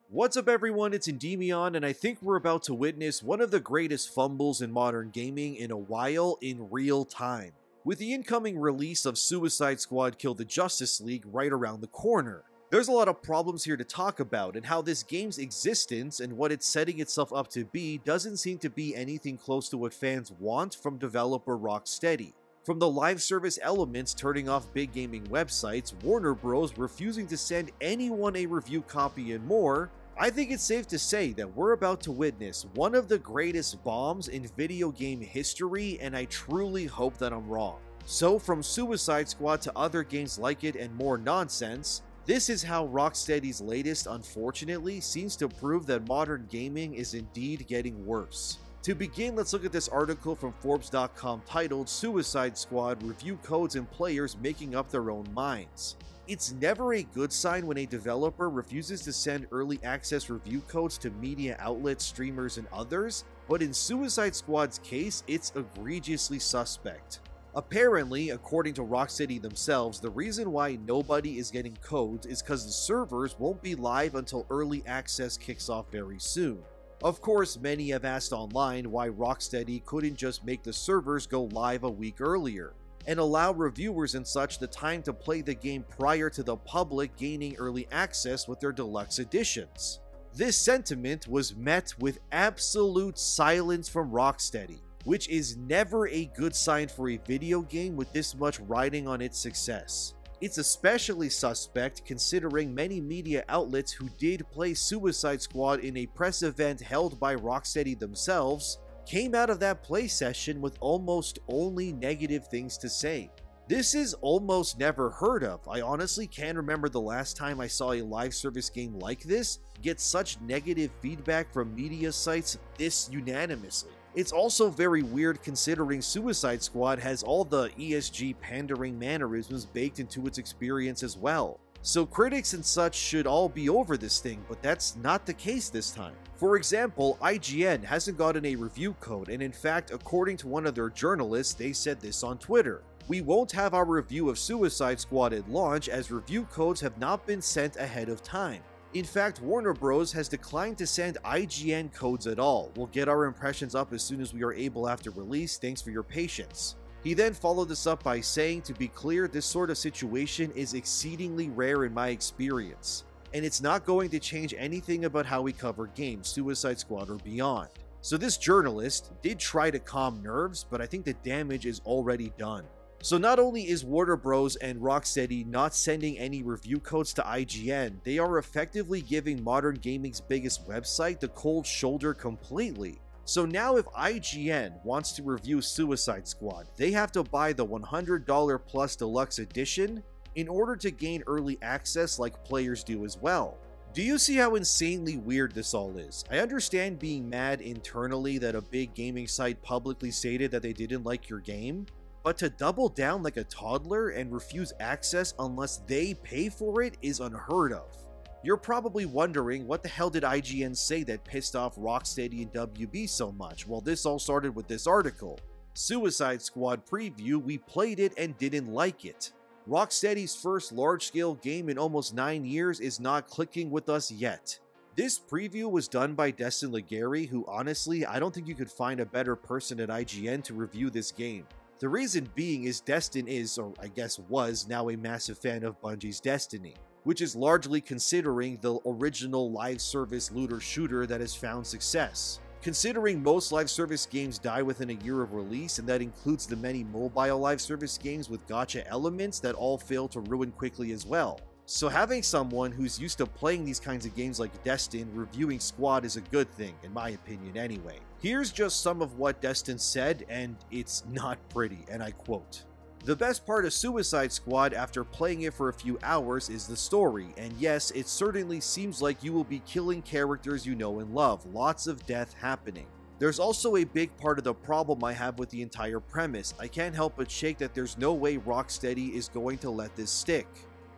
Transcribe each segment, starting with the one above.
What's up everyone, it's ENDYMION, and I think we're about to witness one of the greatest fumbles in modern gaming in a while in real time, with the incoming release of Suicide Squad Kill the Justice League right around the corner. There's a lot of problems here to talk about, and how this game's existence and what it's setting itself up to be doesn't seem to be anything close to what fans want from developer Rocksteady. From the live service elements turning off big gaming websites, Warner Bros. Refusing to send anyone a review copy and more, I think it's safe to say that we're about to witness one of the greatest bombs in video game history, and I truly hope that I'm wrong. So from Suicide Squad to other games like it and more nonsense, this is how Rocksteady's latest, unfortunately, seems to prove that modern gaming is indeed getting worse. To begin, let's look at this article from Forbes.com titled Suicide Squad Review Codes and Players Making Up Their Own Minds. It's never a good sign when a developer refuses to send early access review codes to media outlets, streamers, and others, but in Suicide Squad's case, it's egregiously suspect. Apparently, according to Rocksteady themselves, the reason why nobody is getting codes is because the servers won't be live until early access kicks off very soon. Of course, many have asked online why Rocksteady couldn't just make the servers go live a week earlier, and allow reviewers and such the time to play the game prior to the public gaining early access with their deluxe editions. This sentiment was met with absolute silence from Rocksteady, which is never a good sign for a video game with this much riding on its success. It's especially suspect considering many media outlets who did play Suicide Squad in a press event held by Rocksteady themselves came out of that play session with almost only negative things to say. This is almost never heard of. I honestly can't remember the last time I saw a live service game like this get such negative feedback from media sites this unanimously. It's also very weird considering Suicide Squad has all the ESG pandering mannerisms baked into its experience as well. So critics and such should all be over this thing, but that's not the case this time. For example, IGN hasn't gotten a review code, and in fact, according to one of their journalists, they said this on Twitter. "We won't have our review of Suicide Squad at launch as review codes have not been sent ahead of time. In fact, Warner Bros. Has declined to send IGN codes at all. We'll get our impressions up as soon as we are able after release, thanks for your patience." He then followed this up by saying, "To be clear, this sort of situation is exceedingly rare in my experience, and it's not going to change anything about how we cover games, Suicide Squad or beyond." So this journalist did try to calm nerves, but I think the damage is already done. So not only is Warner Bros. And Rocksteady not sending any review codes to IGN, they are effectively giving modern gaming's biggest website the cold shoulder completely. So now if IGN wants to review Suicide Squad, they have to buy the $100 plus deluxe edition in order to gain early access like players do as well. Do you see how insanely weird this all is? I understand being mad internally that a big gaming site publicly stated that they didn't like your game, but to double down like a toddler and refuse access unless they pay for it is unheard of. You're probably wondering, what the hell did IGN say that pissed off Rocksteady and WB so much? Well, this all started with this article. Suicide Squad preview, we played it and didn't like it. Rocksteady's first large-scale game in almost 9 years is not clicking with us yet. This preview was done by Destin Legary, who honestly, I don't think you could find a better person at IGN to review this game. The reason being is Destin is, or I guess was, now a massive fan of Bungie's Destiny, which is largely considering the original live service looter shooter that has found success. Considering most live service games die within a year of release, and that includes the many mobile live service games with gacha elements that all fail to ruin quickly as well. So having someone who's used to playing these kinds of games like Destin reviewing Squad is a good thing, in my opinion anyway. Here's just some of what Destin said, and it's not pretty, and I quote, "The best part of Suicide Squad after playing it for a few hours is the story, and yes, it certainly seems like you will be killing characters you know and love, lots of death happening. There's also a big part of the problem I have with the entire premise. I can't help but shake that there's no way Rocksteady is going to let this stick.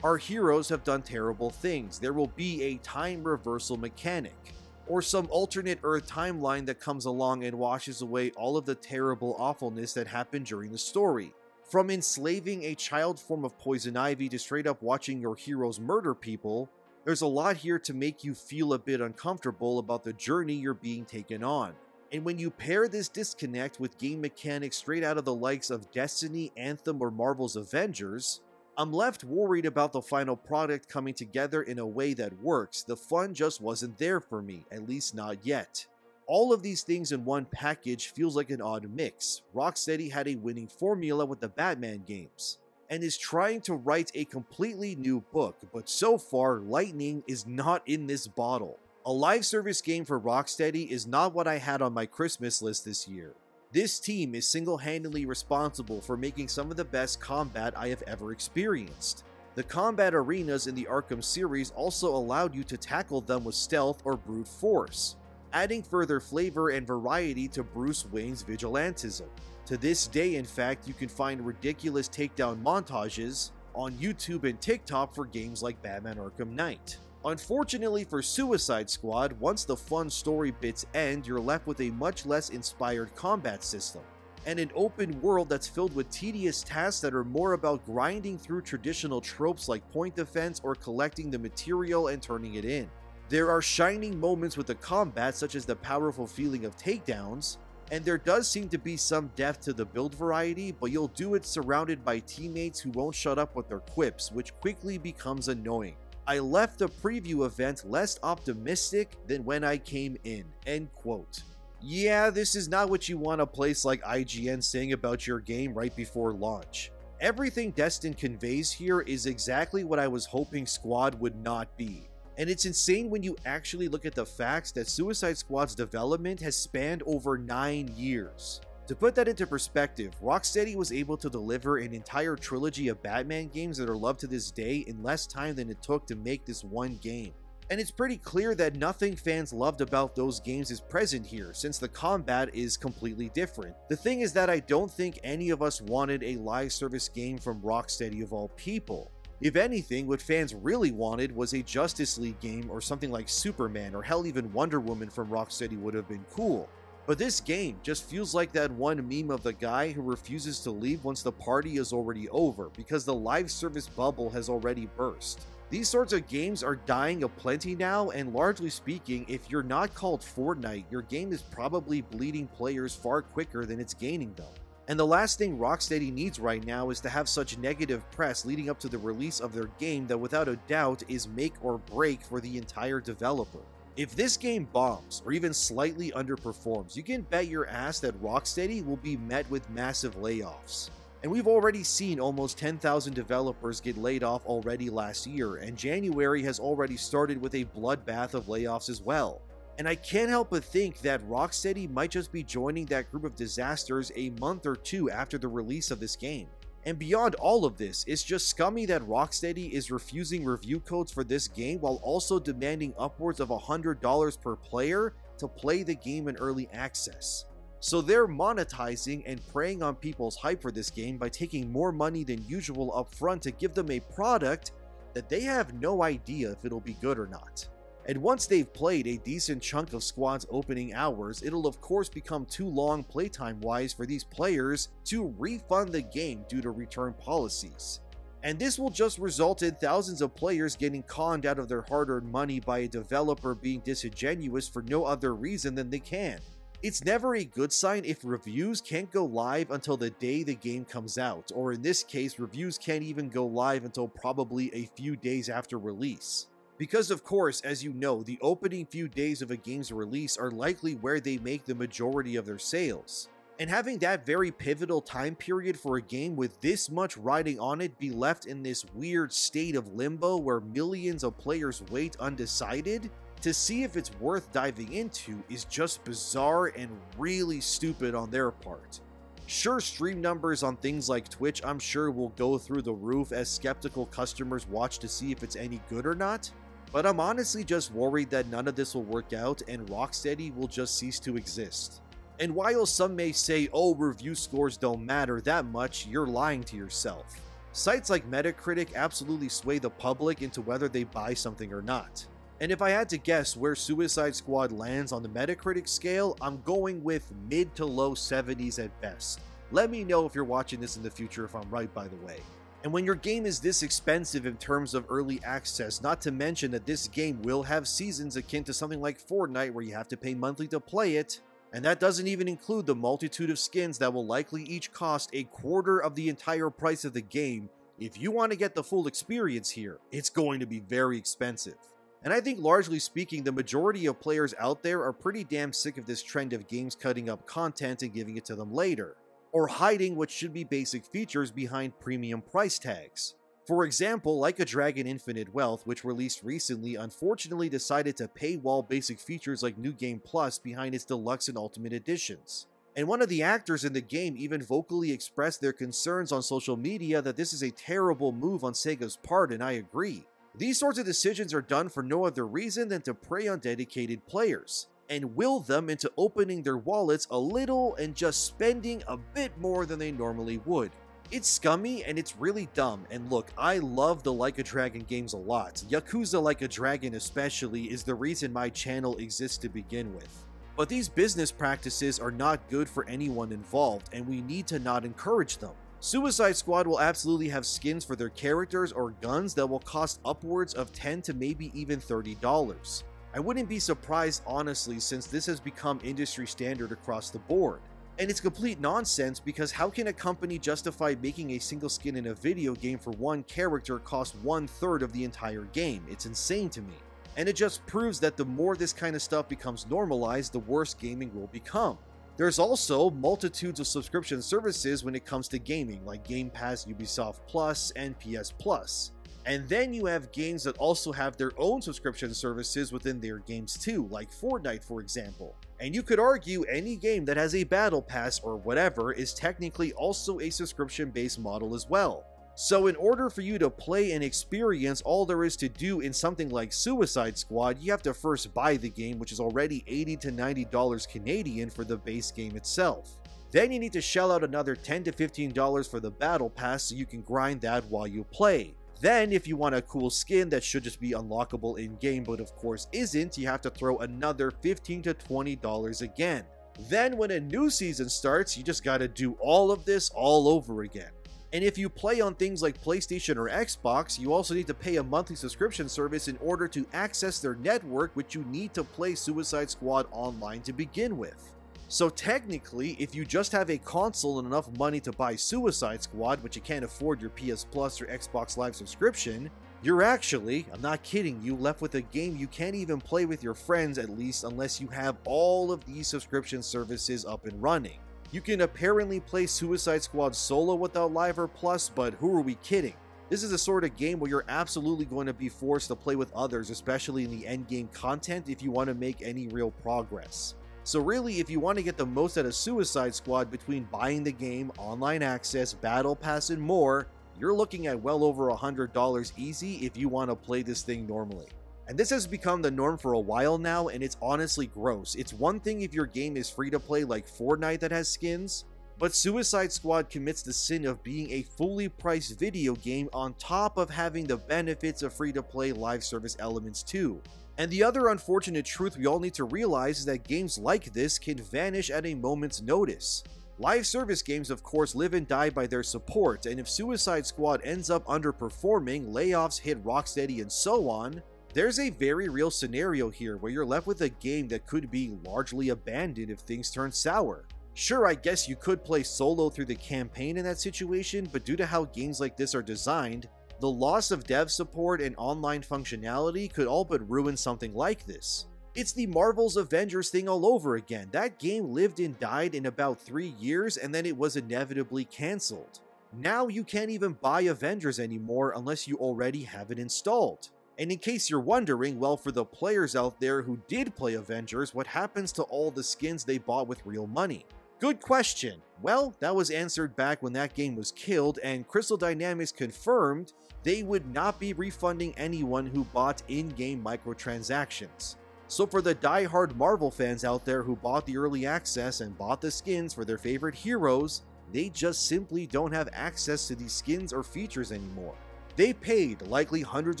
Our heroes have done terrible things. There will be a time reversal mechanic, or some alternate Earth timeline that comes along and washes away all of the terrible awfulness that happened during the story. From enslaving a child form of Poison Ivy to straight up watching your heroes murder people, There's a lot here to make you feel a bit uncomfortable about the journey you're being taken on. And when you pair this disconnect with game mechanics straight out of the likes of Destiny, Anthem, or Marvel's Avengers, I'm left worried about the final product coming together in a way that works. The fun just wasn't there for me, at least not yet. All of these things in one package feels like an odd mix. Rocksteady had a winning formula with the Batman games, and is trying to write a completely new book, but so far, lightning is not in this bottle. A live service game for Rocksteady is not what I had on my Christmas list this year. This team is single-handedly responsible for making some of the best combat I have ever experienced. The combat arenas in the Arkham series also allowed you to tackle them with stealth or brute force, adding further flavor and variety to Bruce Wayne's vigilantism. To this day, in fact, you can find ridiculous takedown montages on YouTube and TikTok for games like Batman Arkham Knight. Unfortunately for Suicide Squad, once the fun story bits end, you're left with a much less inspired combat system, and an open world that's filled with tedious tasks that are more about grinding through traditional tropes like point defense or collecting the material and turning it in. There are shining moments with the combat, such as the powerful feeling of takedowns, and there does seem to be some depth to the build variety, but you'll do it surrounded by teammates who won't shut up with their quips, which quickly becomes annoying. I left the preview event less optimistic than when I came in." End quote. Yeah, this is not what you want a place like IGN saying about your game right before launch. Everything Destin conveys here is exactly what I was hoping Squad would not be. And it's insane when you actually look at the facts that Suicide Squad's development has spanned over 9 years. To put that into perspective, Rocksteady was able to deliver an entire trilogy of Batman games that are loved to this day in less time than it took to make this one game. And it's pretty clear that nothing fans loved about those games is present here, since the combat is completely different. The thing is that I don't think any of us wanted a live service game from Rocksteady of all people. If anything, what fans really wanted was a Justice League game or something like Superman, or hell, even Wonder Woman from Rocksteady would have been cool. But this game just feels like that one meme of the guy who refuses to leave once the party is already over, because the live service bubble has already burst. These sorts of games are dying aplenty now, and largely speaking, if you're not called Fortnite, your game is probably bleeding players far quicker than it's gaining them. And the last thing Rocksteady needs right now is to have such negative press leading up to the release of their game that without a doubt is make or break for the entire developer. If this game bombs, or even slightly underperforms, you can bet your ass that Rocksteady will be met with massive layoffs. And we've already seen almost 10,000 developers get laid off already last year, and January has already started with a bloodbath of layoffs as well. And I can't help but think that Rocksteady might just be joining that group of disasters a month or two after the release of this game. And beyond all of this, it's just scummy that Rocksteady is refusing review codes for this game while also demanding upwards of $100 per player to play the game in early access. So they're monetizing and preying on people's hype for this game by taking more money than usual up front to give them a product that they have no idea if it'll be good or not. And once they've played a decent chunk of Squad's opening hours, it'll of course become too long playtime-wise for these players to refund the game due to return policies. And this will just result in thousands of players getting conned out of their hard-earned money by a developer being disingenuous for no other reason than they can. It's never a good sign if reviews can't go live until the day the game comes out, or in this case, reviews can't even go live until probably a few days after release. Because of course, as you know, the opening few days of a game's release are likely where they make the majority of their sales. And having that very pivotal time period for a game with this much riding on it be left in this weird state of limbo where millions of players wait undecided to see if it's worth diving into is just bizarre and really stupid on their part. Sure, stream numbers on things like Twitch I'm sure will go through the roof as skeptical customers watch to see if it's any good or not, but I'm honestly just worried that none of this will work out and Rocksteady will just cease to exist. And while some may say, oh, review scores don't matter that much, you're lying to yourself. Sites like Metacritic absolutely sway the public into whether they buy something or not. And if I had to guess where Suicide Squad lands on the Metacritic scale, I'm going with mid to low 70s at best. Let me know if you're watching this in the future if I'm right, by the way. And when your game is this expensive in terms of early access, not to mention that this game will have seasons akin to something like Fortnite where you have to pay monthly to play it, and that doesn't even include the multitude of skins that will likely each cost a quarter of the entire price of the game. If you want to get the full experience here, it's going to be very expensive. And I think largely speaking, the majority of players out there are pretty damn sick of this trend of games cutting up content and giving it to them later, or hiding what should be basic features behind premium price tags. For example, Like a Dragon Infinite Wealth, which released recently, unfortunately decided to paywall basic features like New Game Plus behind its deluxe and ultimate editions. And one of the actors in the game even vocally expressed their concerns on social media that this is a terrible move on Sega's part, and I agree. These sorts of decisions are done for no other reason than to prey on dedicated players, and will them into opening their wallets a little and just spending a bit more than they normally would. It's scummy and it's really dumb, and look, I love the Like a Dragon games a lot. Yakuza Like a Dragon especially is the reason my channel exists to begin with. But these business practices are not good for anyone involved, and we need to not encourage them. Suicide Squad will absolutely have skins for their characters or guns that will cost upwards of $10 to maybe even $30. I wouldn't be surprised honestly, since this has become industry standard across the board. And it's complete nonsense, because how can a company justify making a single skin in a video game for one character cost 1/3 of the entire game? It's insane to me. And it just proves that the more this kind of stuff becomes normalized, the worse gaming will become. There's also multitudes of subscription services when it comes to gaming, like Game Pass, Ubisoft Plus, and PS Plus. And then you have games that also have their own subscription services within their games too, like Fortnite for example. And you could argue any game that has a battle pass or whatever is technically also a subscription-based model as well. So in order for you to play and experience all there is to do in something like Suicide Squad, you have to first buy the game, which is already $80 to $90 Canadian for the base game itself. Then you need to shell out another $10 to $15 for the battle pass so you can grind that while you play. Then if you want a cool skin that should just be unlockable in-game but of course isn't, you have to throw another $15 to $20 again. Then when a new season starts, you just gotta do all of this all over again. And if you play on things like PlayStation or Xbox, you also need to pay a monthly subscription service in order to access their network, which you need to play Suicide Squad online to begin with. So technically, if you just have a console and enough money to buy Suicide Squad, but you can't afford your PS Plus or Xbox Live subscription, you're actually, I'm not kidding you, left with a game you can't even play with your friends, at least unless you have all of these subscription services up and running. You can apparently play Suicide Squad solo without Live or Plus, but who are we kidding? This is the sort of game where you're absolutely going to be forced to play with others, especially in the endgame content, if you want to make any real progress. So really, if you want to get the most out of Suicide Squad between buying the game, online access, battle pass, and more, you're looking at well over $100 easy if you want to play this thing normally. And this has become the norm for a while now, and it's honestly gross. It's one thing if your game is free to play like Fortnite that has skins, but Suicide Squad commits the sin of being a fully priced video game on top of having the benefits of free to play live service elements too. And the other unfortunate truth we all need to realize is that games like this can vanish at a moment's notice. Live service games of course live and die by their support, and if Suicide Squad ends up underperforming, layoffs hit Rocksteady and so on, there's a very real scenario here where you're left with a game that could be largely abandoned if things turn sour. Sure, I guess you could play solo through the campaign in that situation, but due to how games like this are designed, the loss of dev support and online functionality could all but ruin something like this. It's the Marvel's Avengers thing all over again. That game lived and died in about 3 years and then it was inevitably cancelled. Now you can't even buy Avengers anymore unless you already have it installed. And in case you're wondering, well, for the players out there who did play Avengers, what happens to all the skins they bought with real money? Good question. Well, that was answered back when that game was killed, and Crystal Dynamics confirmed they would not be refunding anyone who bought in-game microtransactions. So for the die-hard Marvel fans out there who bought the early access and bought the skins for their favorite heroes, they just simply don't have access to these skins or features anymore. They paid likely hundreds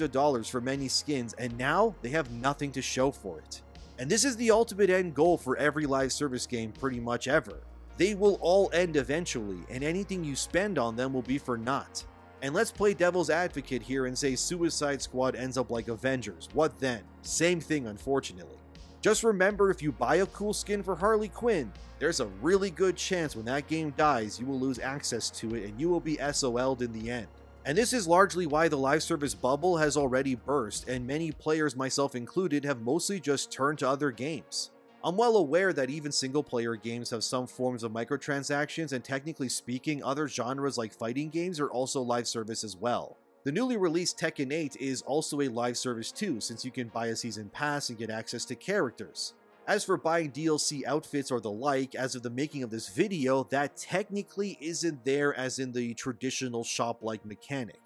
of dollars for many skins, and now they have nothing to show for it. And this is the ultimate end goal for every live service game pretty much ever. They will all end eventually, and anything you spend on them will be for naught. And let's play devil's advocate here and say Suicide Squad ends up like Avengers. What then? Same thing, unfortunately. Just remember, if you buy a cool skin for Harley Quinn, there's a really good chance when that game dies, you will lose access to it and you will be SOL'd in the end. And this is largely why the live service bubble has already burst, and many players, myself included, have mostly just turned to other games. I'm well aware that even single-player games have some forms of microtransactions, and technically speaking, other genres like fighting games are also live service as well. The newly released Tekken 8 is also a live service too, since you can buy a season pass and get access to characters. As for buying DLC outfits or the like, as of the making of this video, that technically isn't there as in the traditional shop-like mechanic.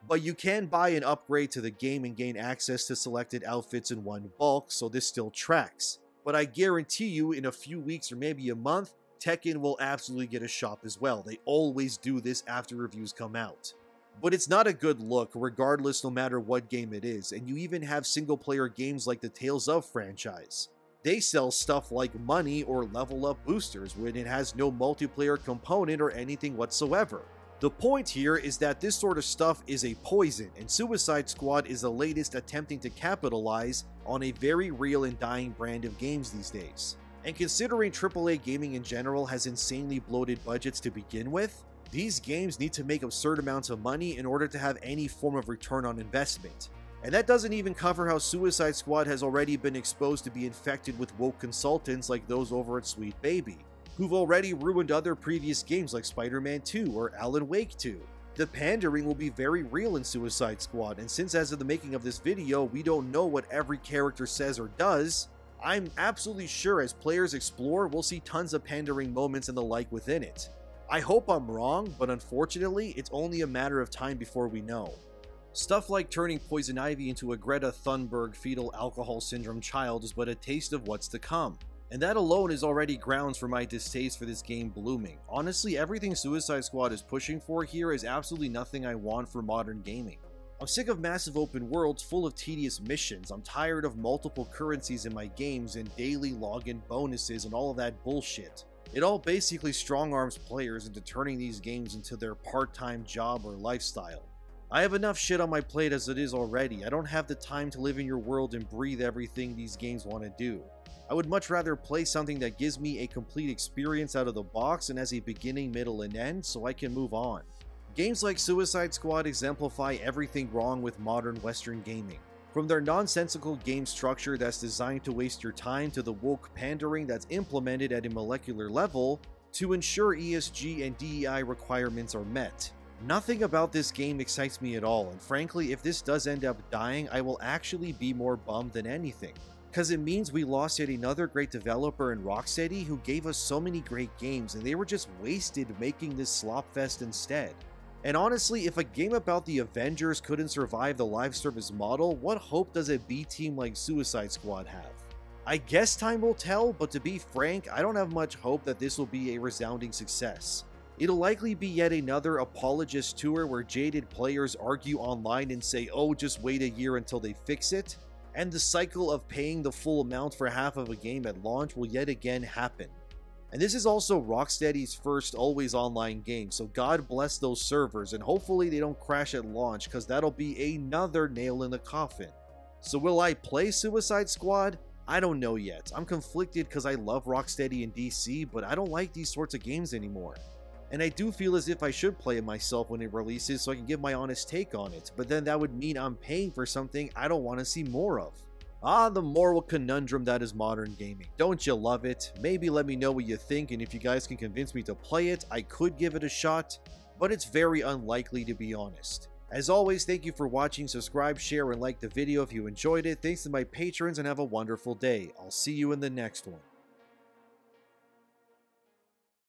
But you can buy an upgrade to the game and gain access to selected outfits in one bulk, so this still tracks. But I guarantee you, in a few weeks or maybe a month, Tekken will absolutely get a shop as well. They always do this after reviews come out. But it's not a good look, regardless no matter what game it is, and you even have single-player games like the Tales of franchise. They sell stuff like money or level up boosters when it has no multiplayer component or anything whatsoever. The point here is that this sort of stuff is a poison, and Suicide Squad is the latest attempting to capitalize on a very real and dying brand of games these days. And considering AAA gaming in general has insanely bloated budgets to begin with, these games need to make absurd amounts of money in order to have any form of return on investment. And that doesn't even cover how Suicide Squad has already been exposed to be infected with woke consultants like those over at Sweet Baby, who've already ruined other previous games like Spider-Man 2 or Alan Wake 2. The pandering will be very real in Suicide Squad, and since as of the making of this video we don't know what every character says or does, I'm absolutely sure as players explore we'll see tons of pandering moments and the like within it. I hope I'm wrong, but unfortunately it's only a matter of time before we know. Stuff like turning Poison Ivy into a Greta Thunberg fetal alcohol syndrome child is but a taste of what's to come. And that alone is already grounds for my distaste for this game blooming. Honestly, everything Suicide Squad is pushing for here is absolutely nothing I want for modern gaming. I'm sick of massive open worlds full of tedious missions. I'm tired of multiple currencies in my games and daily login bonuses and all of that bullshit. It all basically strong arms players into turning these games into their part-time job or lifestyle. I have enough shit on my plate as it is already. I don't have the time to live in your world and breathe everything these games want to do. I would much rather play something that gives me a complete experience out of the box and has a beginning, middle, and end so I can move on. Games like Suicide Squad exemplify everything wrong with modern Western gaming. From their nonsensical game structure that's designed to waste your time to the woke pandering that's implemented at a molecular level to ensure ESG and DEI requirements are met. Nothing about this game excites me at all, and frankly, if this does end up dying, I will actually be more bummed than anything. Cause it means we lost yet another great developer in Rocksteady who gave us so many great games and they were just wasted making this slopfest instead. And honestly, if a game about the Avengers couldn't survive the live service model, what hope does a B team like Suicide Squad have? I guess time will tell, but to be frank, I don't have much hope that this will be a resounding success. It'll likely be yet another apologist tour where jaded players argue online and say, oh, just wait a year until they fix it, and the cycle of paying the full amount for half of a game at launch will yet again happen. And this is also Rocksteady's first always online game, so God bless those servers and hopefully they don't crash at launch because that'll be another nail in the coffin. So will I play Suicide Squad? I don't know yet. I'm conflicted because I love Rocksteady and DC, but I don't like these sorts of games anymore. And I do feel as if I should play it myself when it releases so I can give my honest take on it, but then that would mean I'm paying for something I don't want to see more of. Ah, the moral conundrum that is modern gaming. Don't you love it? Maybe let me know what you think, and if you guys can convince me to play it, I could give it a shot, but it's very unlikely to be honest. As always, thank you for watching, subscribe, share, and like the video if you enjoyed it. Thanks to my patrons and have a wonderful day. I'll see you in the next one.